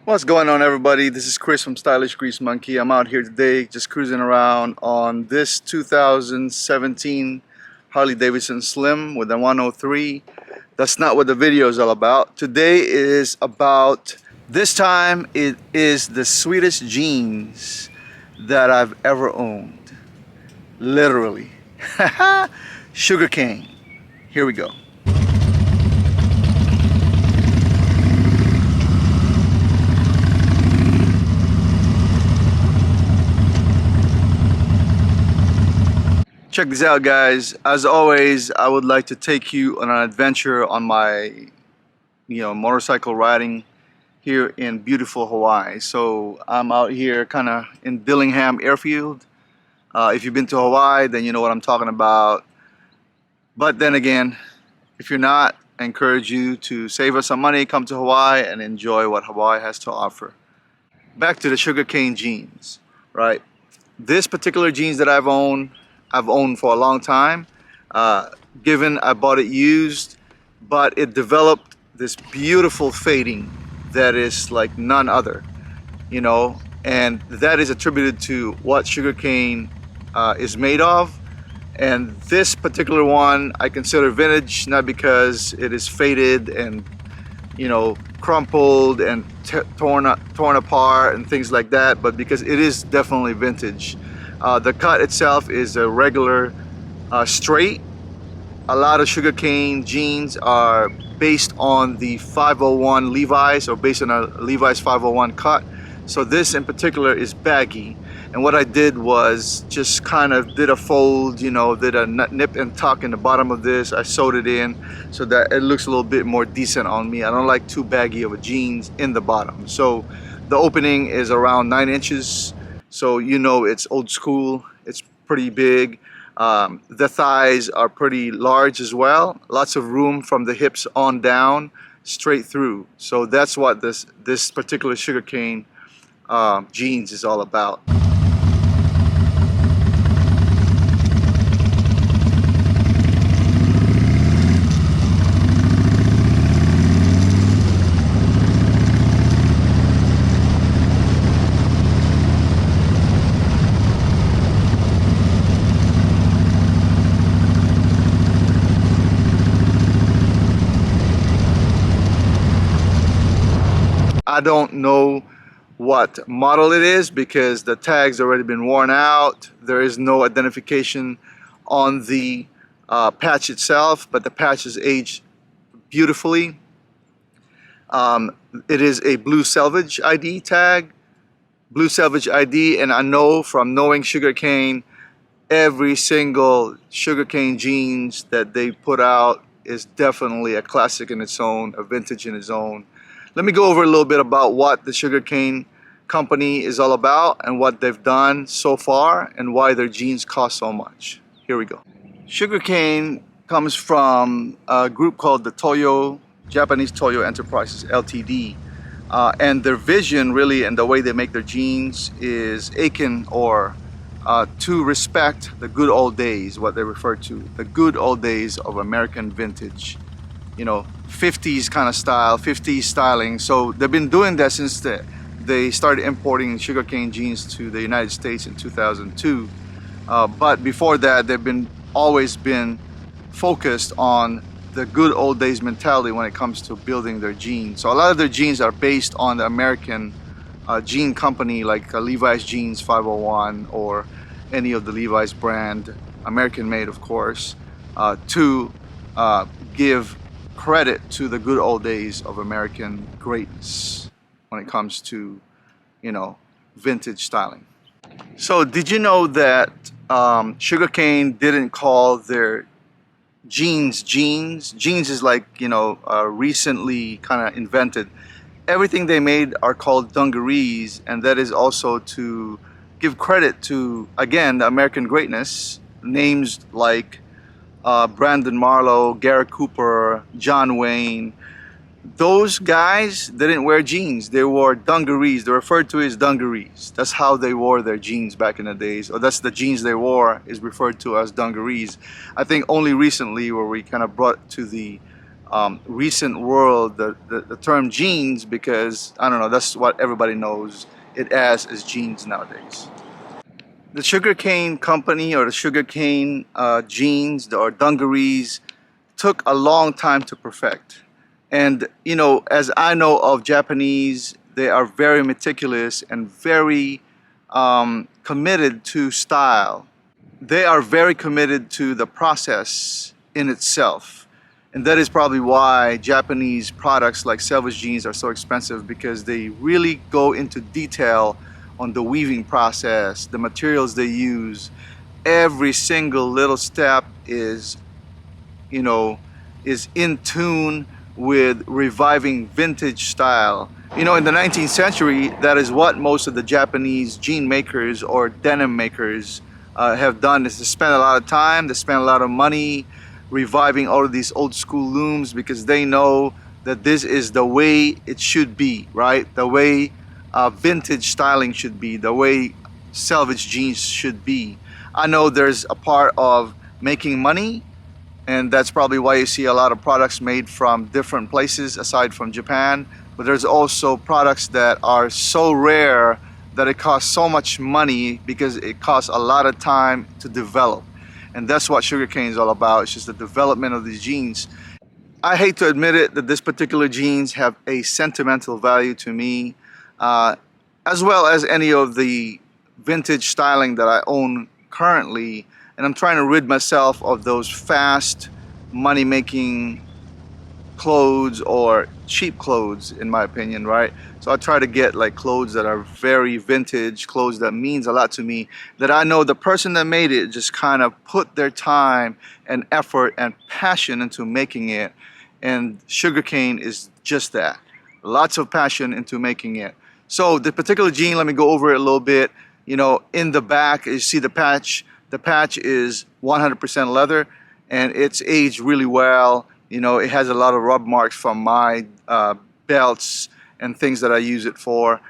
What's going on, everybody? This is Chris from Stylish Grease Monkey. I'm out here today just cruising around on this 2017 Harley Davidson Slim with a 103. That's not what the video is all about. Today is about, this time it is the sweetest jeans that I've ever owned. Literally. Sugarcane. Here we go. Check this out, guys. As always, I would like to take you on an adventure on my motorcycle riding here in beautiful Hawaii. So I'm out here kind of in Dillingham Airfield. If you've been to Hawaii, then you know what I'm talking about. But then again, if you're not, I encourage you to save us some money, come to Hawaii and enjoy what Hawaii has to offer. Back to the Sugarcane jeans, right? This particular jeans that I've owned for a long time, given I bought it used, but it developed this beautiful fading that is like none other, and that is attributed to what Sugarcane is made of. And this particular one I consider vintage, not because it is faded and crumpled and torn apart and things like that, but because it is definitely vintage. The cut itself is a regular straight. A lot of Sugarcane jeans are based on the 501 Levi's, or based on a Levi's 501 cut. So this in particular is baggy. And what I did was just kind of did a fold, did a nip and tuck in the bottom of this. I sewed it in so that it looks a little bit more decent on me. I don't like too baggy of a jeans in the bottom. So the opening is around 9 inches. So it's old school, it's pretty big. The thighs are pretty large as well. Lots of room from the hips on down, straight through. So that's what this particular Sugarcane jeans is all about. I don't know what model it is because the tag's already been worn out. There is no identification on the patch itself, but the patch is aged beautifully. It is a blue Selvedge ID tag, blue Selvedge ID, and I know from knowing Sugarcane, every single Sugarcane jeans that they put out is definitely a classic in its own, a vintage in its own. Let me go over a little bit about what the Sugarcane company is all about and what they've done so far and why their jeans cost so much. Here we go. Sugarcane comes from a group called the Japanese Toyo Enterprises Ltd. And their vision really and the way they make their jeans is akin or to respect the good old days, what they refer to, the good old days of American vintage. 50s kind of style, 50s styling. So they've been doing that since they started importing Sugarcane jeans to the United States in 2002. But before that, they've always been focused on the good old days mentality when it comes to building their jeans. So a lot of their jeans are based on the American jean company, like Levi's Jeans 501 or any of the Levi's brand, American made of course, to give credit to the good old days of American greatness when it comes to, vintage styling. So did you know that Sugarcane didn't call their jeans jeans? Jeans is like, recently kind of invented. Everything they made are called dungarees, and that is also to give credit to, again, the American greatness, names like Brandon Marlowe, Garrett Cooper, John Wayne. Those guys didn't wear jeans, they wore dungarees. They're referred to as dungarees. That's how they wore their jeans back in the days, or that's the jeans they wore is referred to as dungarees. I think only recently were we kind of brought to the recent world the term jeans, because I don't know, that's what everybody knows it as jeans nowadays. The Sugarcane company, or the Sugarcane jeans or dungarees, took a long time to perfect. And you know, as I know of Japanese, they are very meticulous and very committed to style. They are very committed to the process in itself. And that is probably why Japanese products like Selvedge jeans are so expensive, because they really go into detail on the weaving process, the materials they use. Every single little step is, you know, is in tune with reviving vintage style. You know, in the 19th century, that is what most of the Japanese jean makers or denim makers have done, is to spend a lot of time, to spend a lot of money reviving all of these old school looms, because they know that this is the way it should be, right? The way vintage styling should be, the way selvage jeans should be. I know there's a part of making money, and that's probably why you see a lot of products made from different places aside from Japan. But there's also products that are so rare that it costs so much money, because it costs a lot of time to develop. And that's what Sugarcane is all about. It's just the development of these jeans. I hate to admit it, that this particular jeans have a sentimental value to me, as well as any of the vintage styling that I own currently. And I'm trying to rid myself of those fast money-making clothes, or cheap clothes, in my opinion, right? So I try to get like clothes that are very vintage, clothes that means a lot to me, that I know the person that made it just kind of put their time and effort and passion into making it. And Sugarcane is just that. Lots of passion into making it. So the particular jean, let me go over it a little bit. You know, in the back, you see the patch. The patch is 100% leather, and it's aged really well. You know, it has a lot of rub marks from my belts and things that I use it for.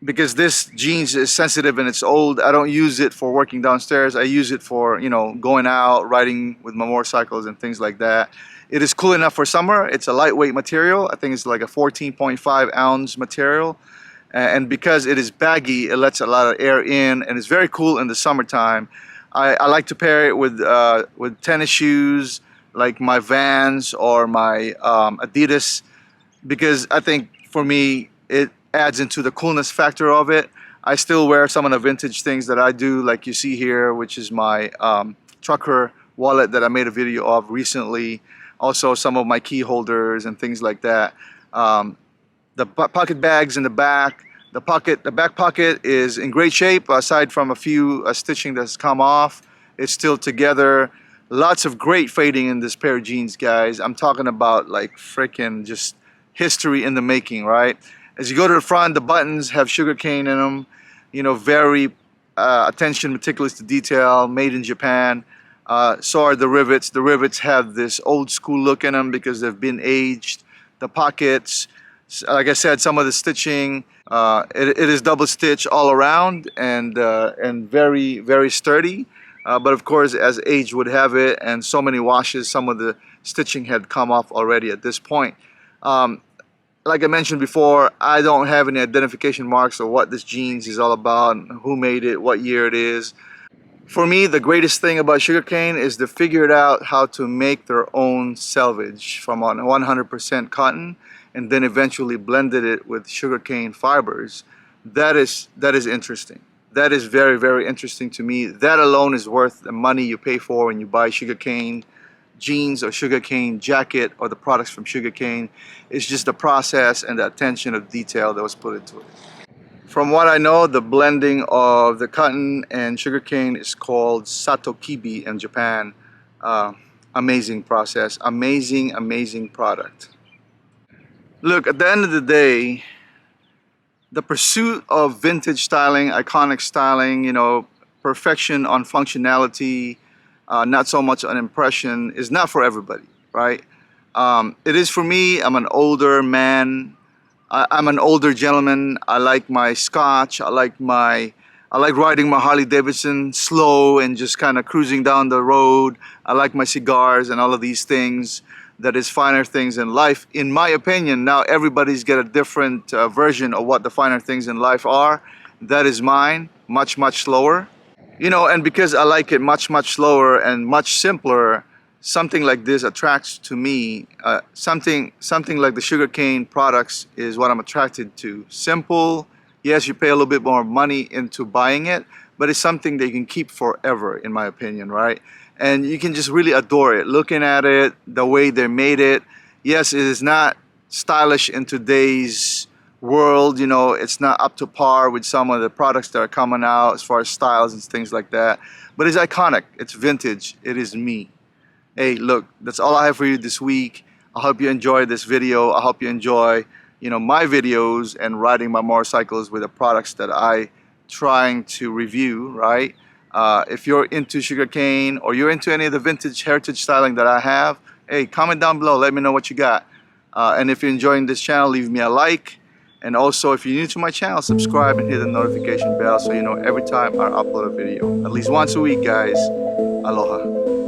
Because this jeans is sensitive and it's old, I don't use it for working downstairs. I use it for, you know, going out, riding with my motorcycles and things like that. It is cool enough for summer. It's a lightweight material. I think it's like a 14.5 ounce material. And because it is baggy, it lets a lot of air in, and it's very cool in the summertime. I like to pair it with tennis shoes, like my Vans or my Adidas, because I think for me it adds into the coolness factor of it. I still wear some of the vintage things that I do, like you see here, which is my trucker wallet that I made a video of recently. Also some of my key holders and things like that. The pocket bags in the back. The back pocket is in great shape, aside from a few stitching that's come off. It's still together. Lots of great fading in this pair of jeans, guys. I'm talking about like freaking just history in the making, right? As you go to the front, the buttons have Sugarcane in them. You know, very attention, meticulous to detail, made in Japan. So are the rivets. The rivets have this old school look in them because they've been aged. The pockets, like I said, some of the stitching, it is double stitch all around, and very, very sturdy. But of course, as age would have it, and so many washes, some of the stitching had come off already at this point. Like I mentioned before, I don't have any identification marks of what this jeans is all about, who made it, what year it is. For me, the greatest thing about Sugarcane is they figured out how to make their own selvage from 100% cotton, and then eventually blended it with sugarcane fibers. That is interesting. That is very, very interesting to me. That alone is worth the money you pay for when you buy Sugarcane jeans or Sugarcane jacket or the products from Sugarcane. It's just the process and the attention of detail that was put into it. From what I know, the blending of the cotton and Sugarcane is called satokibi in Japan. Amazing process, amazing, amazing product. Look, at the end of the day, the pursuit of vintage styling, iconic styling, you know, perfection on functionality, not so much on impression, is not for everybody, right? It is for me. I'm an older man. I'm an older gentleman. I like my scotch. I like riding my Harley Davidson slow and just kind of cruising down the road. I like my cigars and all of these things. that is finer things in life, in my opinion. Now everybody's got a different version of what the finer things in life are. That is mine, much slower. You know, and because I like it much slower and much simpler, something like this attracts to me. Something like the Sugarcane products is what I'm attracted to. Simple. Yes, you pay a little bit more money into buying it, but it's something that you can keep forever, in my opinion, right? And you can just really adore it. Looking at it, the way they made it. Yes, it is not stylish in today's world. You know, it's not up to par with some of the products that are coming out as far as styles and things like that. But it's iconic. It's vintage. It is me. Hey, look, that's all I have for you this week. I hope you enjoyed this video. I hope you enjoy, you know, my videos and riding my motorcycles with the products that I trying to review, right? If you're into Sugarcane or you're into any of the vintage heritage styling that I have, hey, comment down below. Let me know what you got. And if you're enjoying this channel, leave me a like. And also, if you're new to my channel, subscribe and hit the notification bell so you know every time I upload a video. At least once a week, guys. Aloha.